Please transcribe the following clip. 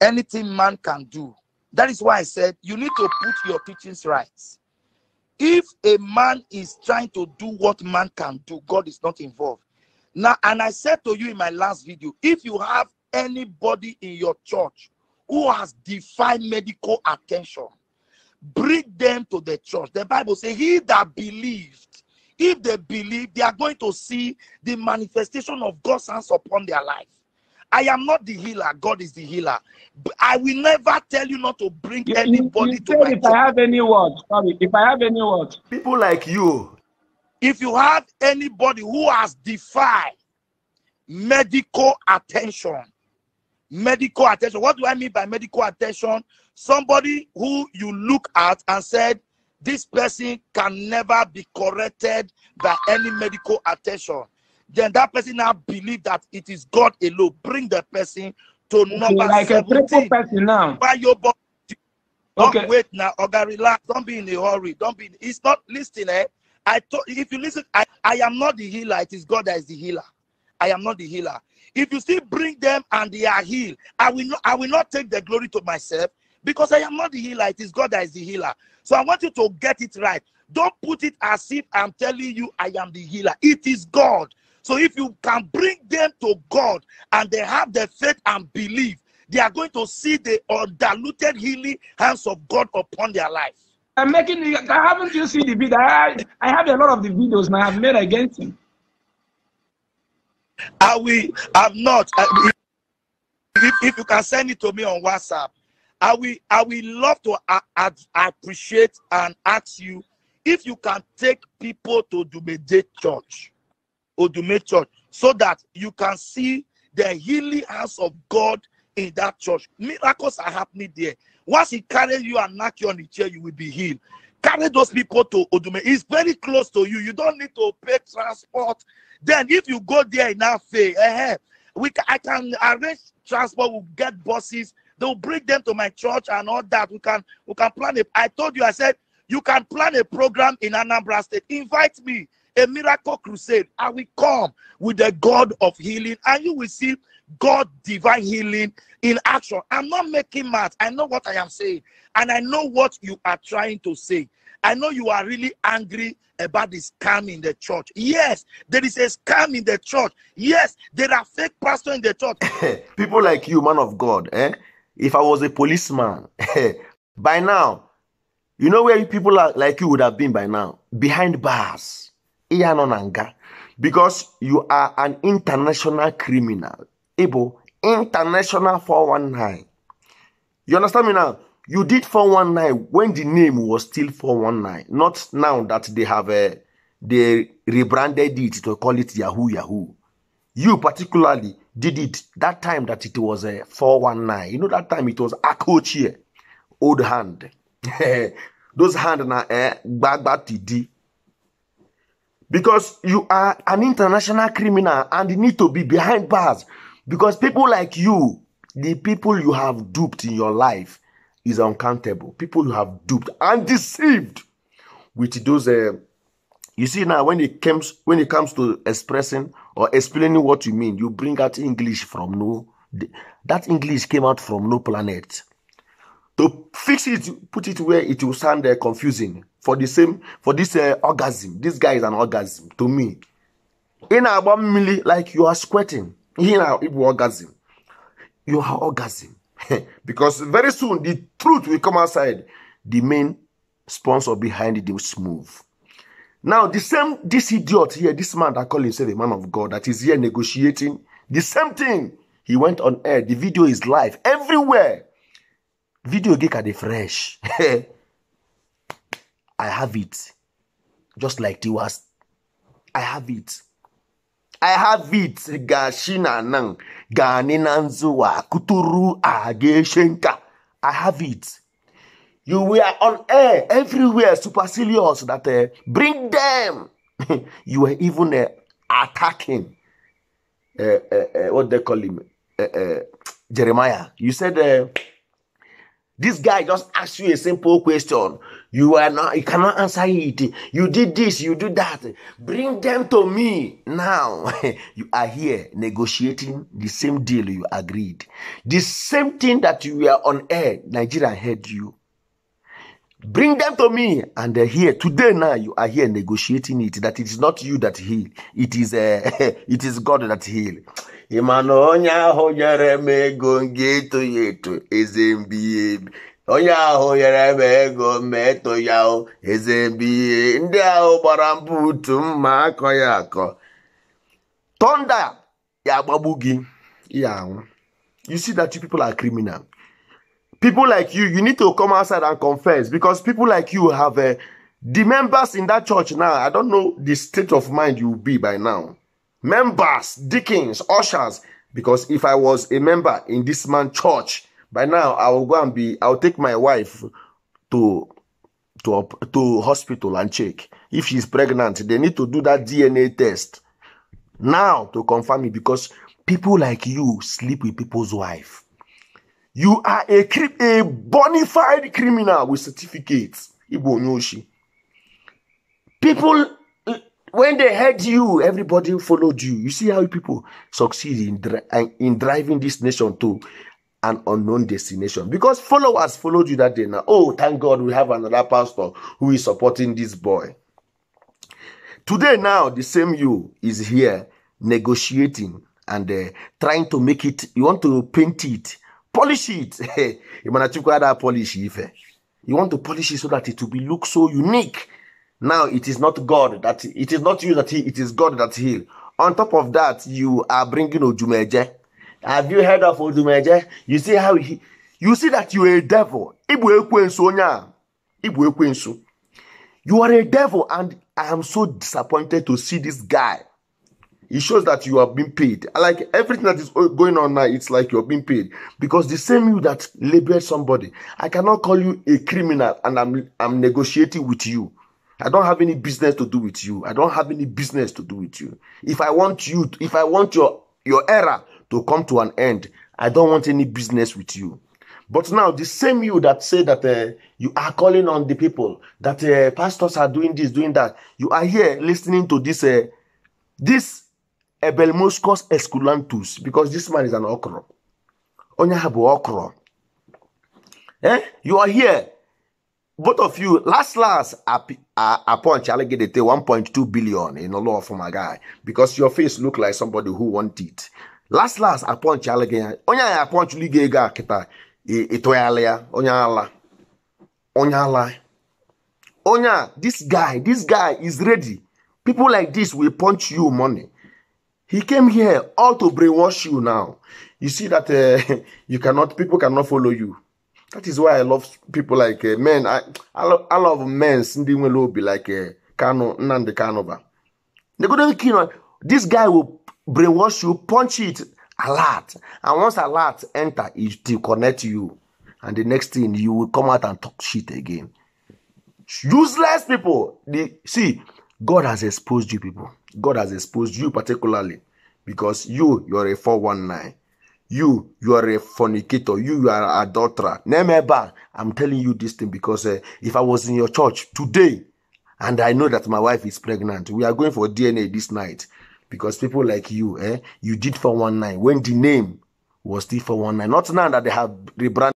anything man can do. That is why I said you need to put your teachings right. If a man is trying to do what man can do, God is not involved. Now, and I said to you in my last video, if you have anybody in your church who has defied medical attention, bring them to the church. The Bible says, he that believed, if they believe, they are going to see the manifestation of God's hands upon their life. I am not the healer. God is the healer. I will never tell you not to bring anybody to my church. If I have any word, sorry, if I have any word. People like you. If you have anybody who has defied medical attention, what do I mean by medical attention? Somebody who you look at and said, this person can never be corrected by any medical attention. Then that person now believe that it is God alone. Bring the person to number like 17. A triple person now. By your body. Don't Okay. wait now, Oga, relax. Don't be in a hurry. Don't be. It's not listening. I thought if you listen, I am not the healer. It is God that is the healer. I am not the healer. If you still bring them and they are healed, I will not take the glory to myself, because I am not the healer. It is God that is the healer. So I want you to get it right. Don't put it as if I'm telling you I am the healer. It is God. So if you can bring them to God and they have the faith and belief, they are going to see the undiluted healing hands of God upon their life. Haven't you seen the video? I have a lot of the videos now I've made against him. I'm not. If you can send it to me on WhatsApp, I will love to appreciate and ask you if you can take people to Odumeje Church, so that you can see the healing hands of God in that church. Miracles are happening there. Once he carries you and knock you on the chair, you will be healed. Carry those people to Odumeje. It's very close to you. You don't need to pay transport. Then if you go there enough, I can arrange transport. We'll get buses. They'll bring them to my church and all that. We can plan it. I told you, I said, you can plan a program in Anambra State. Invite me, a miracle crusade. I will come with the God of healing, and you will see God divine healing in action. I'm not making math. I know what I am saying, and I know what you are trying to say. I know you are really angry about the scam in the church. Yes, there is a scam in the church. Yes, there are fake pastors in the church. People like you, man of God, if I was a policeman, by now, you know where people like you would have been by now? Behind bars. Because you are an international criminal. Ibo, international 419. You understand me now? You did 419 when the name was still 419. Not now that they have they rebranded it to call it Yahoo Yahoo. You particularly did it that time that it was a 419. You know that time it was Akochie, old hand. Those hand na Bagba TD. Because you are an international criminal and you need to be behind bars. Because people like you, the people you have duped in your life is uncountable. People you have duped and deceived with those. You see now, when it comes to expressing or explaining what you mean, you bring out English from no. That English came out from no planet. To fix it, put it where it will sound confusing. For this orgasm, this guy is an orgasm to me. In a 1 million, like you are sweating. In a orgasm, you are orgasm. Because very soon the truth will come outside. The main sponsor behind it will smooth. Now this idiot here, this man that call himself a man of God, that is here negotiating the same thing. He went on air. The video is live everywhere. Video geek are the fresh. I have it. Just like Tiwas. I have it. I have it. Gashina nang. Ganinanzuwa. Kuturu ageshenka. I have it. You were on air everywhere. Supercilious that bring them. You were even attacking. What they call him? Jeremiah. You said This guy just asked you a simple question. You cannot answer it. You did this, you did that. Bring them to me. Now, you are here negotiating the same deal you agreed. The same thing that you were on air, Nigeria heard you. Bring them to me. And they're here. Today now, you are here negotiating it. That it is not you that heal. It is God that heal. Imano onya ho yere me gongeto yeto ezembi. Onya ho yere me go meto yao ezembi. Ndi ahụ gbara mbutu mma akọ ya akọ. Thunder ya gbagbu gị ya anwụ. You see that you people are criminal. People like you need to come outside and confess, because people like you have the members in that church now. I don't know the state of mind you will be by now. Members, deacons, ushers, because if I was a member in this man's church, by now I'll take my wife to hospital and check. If she's pregnant, they need to do that DNA test now to confirm it, because people like you sleep with people's wife. You are a bona fide criminal with certificates. People, when they heard you, everybody followed you. You see how people succeed in driving this nation to an unknown destination. Because followers followed you that day now. Oh, thank God we have another pastor who is supporting this boy. Today now, the same you is here negotiating and trying to make it. You want to paint it. Polish it. You want to polish it. You want to polish it so that it will be look so unique. Now it is not God that it is not you that heal. It is God that heal. On top of that, you are bringing Odumeje. Have you heard of Odumeje? You see how you see that you are a devil. You are a devil, and I am so disappointed to see this guy. It shows that you are being paid. Like everything that is going on now, it's like you're being paid. Because the same you that labeled somebody, I cannot call you a criminal and I'm negotiating with you. I don't have any business to do with you. I don't have any business to do with you. If I want your era to come to an end, I don't want any business with you. But now the same you that say that you are calling on the people, that pastors are doing this, doing that, you are here listening to this Ebelmoskos Esculantus, because this man is an okro. Onyahabu okro. You are here. Both of you, last, I punch alligator 1.2 billion in a law for my guy, because your face look like somebody who want it. Last, I punch alligator. Onya I punch ligega kita itoyalia. Onya, this guy is ready. People like this will punch you money. He came here all to brainwash you now. You see that people cannot follow you. That is why I love people like men. I love men. Cindy will be like Kano Nande Kanova. This guy will brainwash you, punch it a lot. And once a lot enter, it will connect you. And the next thing, you will come out and talk shit again. Useless people. See, God has exposed you people. God has exposed you particularly, because you're a 419. You are a fornicator. You are an adulterer. Never. I'm telling you this thing because if I was in your church today and I know that my wife is pregnant, we are going for DNA this night, because people like you, you did 419 when the name was still 419. Not now that they have rebranded.